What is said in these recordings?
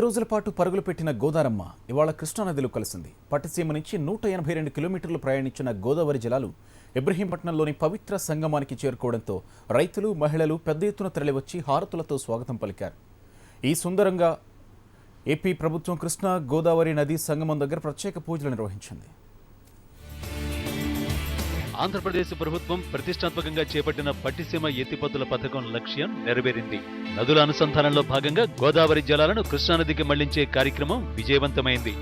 రోజుల పాటు పరుగులు పెట్టిన గోదారమ్మ ఇవాళ కృష్ణానదిలో కలిసింది. పట్టిసీమ నుంచి 182 కిలోమీటర్లు ప్రయాణించిన గోదావరి జలాలు ఇబ్రహీంపట్నంలోని పవిత్ర సంగమానికి చేరుకోవడంతో రైతులు, మహిళలు పెద్ద ఎత్తున తరలివచ్చి హారతులతో స్వాగతం పలికారు. ఈ సుందరంగా ఏపీ ప్రభుత్వం కృష్ణా గోదావరి నదీ సంగమం దగ్గర ప్రత్యేక పూజలు నిర్వహించింది. ఆంధ్రప్రదేశ్ ప్రభుత్వం ప్రతిష్టాత్మకంగా చేపట్టిన పట్టిసీమ ఎత్తిపోతల పథకం లక్ష్యం నెరవేరింది. నదుల అనుసంధానంలో భాగంగా గోదావరి జలాలను కృష్ణానదికి మళ్లించే కార్యక్రమం విజయవంతమైంది.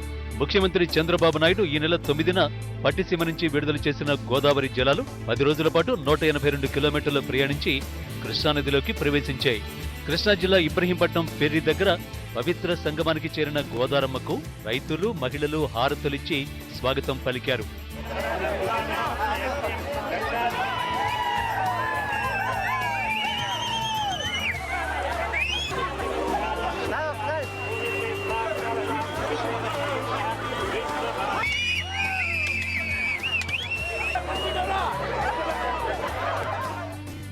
ముఖ్యమంత్రి చంద్రబాబు నాయుడు ఈ నెల 9న పట్టిసీమ నుంచి విడుదల చేసిన గోదావరి జలాలు 10 రోజుల పాటు 182 కిలోమీటర్లు ప్రయాణించి కృష్ణానదిలోకి ప్రవేశించాయి. కృష్ణా జిల్లా ఇబ్రహీంపట్నం ఫెర్రీ దగ్గర పవిత్ర సంగమానికి చేరిన గోదారమ్మకు రైతులు, మహిళలు హారతులిచ్చి స్వాగతం పలికారు.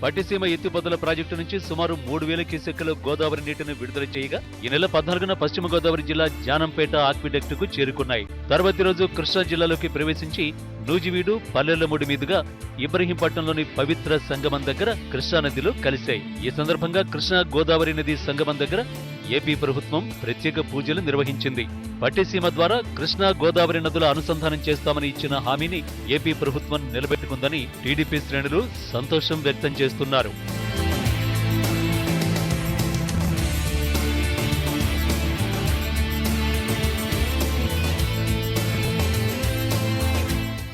పట్టిసీమ ఎత్తిపోతల ప్రాజెక్టు నుంచి సుమారు 3000 క్యూసెక్కుల గోదావరి నీటిని విడుదల చేయగా ఈ నెల 14న పశ్చిమ గోదావరి జిల్లా జానంపేట ఆక్విడక్టుకు చేరుకున్నాయి. తర్వాతి రోజు కృష్ణా జిల్లాలోకి ప్రవేశించి నూజివీడు, పల్లెలమూడి మీదుగా ఇబ్రహీంపట్నంలోని పవిత్ర సంగమం దగ్గర కృష్ణానదిలో కలిశాయి. ఈ సందర్భంగా కృష్ణా గోదావరి నది సంగమం దగ్గర ఏపీ ప్రభుత్వం ప్రత్యేక పూజలు నిర్వహించింది. పట్టిసీమ ద్వారా కృష్ణా గోదావరి నదుల అనుసంధానం చేస్తామని ఇచ్చిన హామీని ఏపీ ప్రభుత్వం నిలబెట్టుకుందని టీడీపీ శ్రేణులు సంతోషం వ్యక్తం చేస్తున్నారు.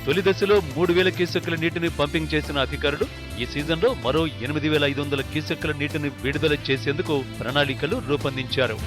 తొలి దశలో 3000 క్యూసెక్కుల నీటిని పంపింగ్ చేసిన అధికారులు ఈ సీజన్లో మరో 8500 క్యూసెక్కుల నీటిని విడుదల చేసేందుకు ప్రణాళికలు రూపొందించారు.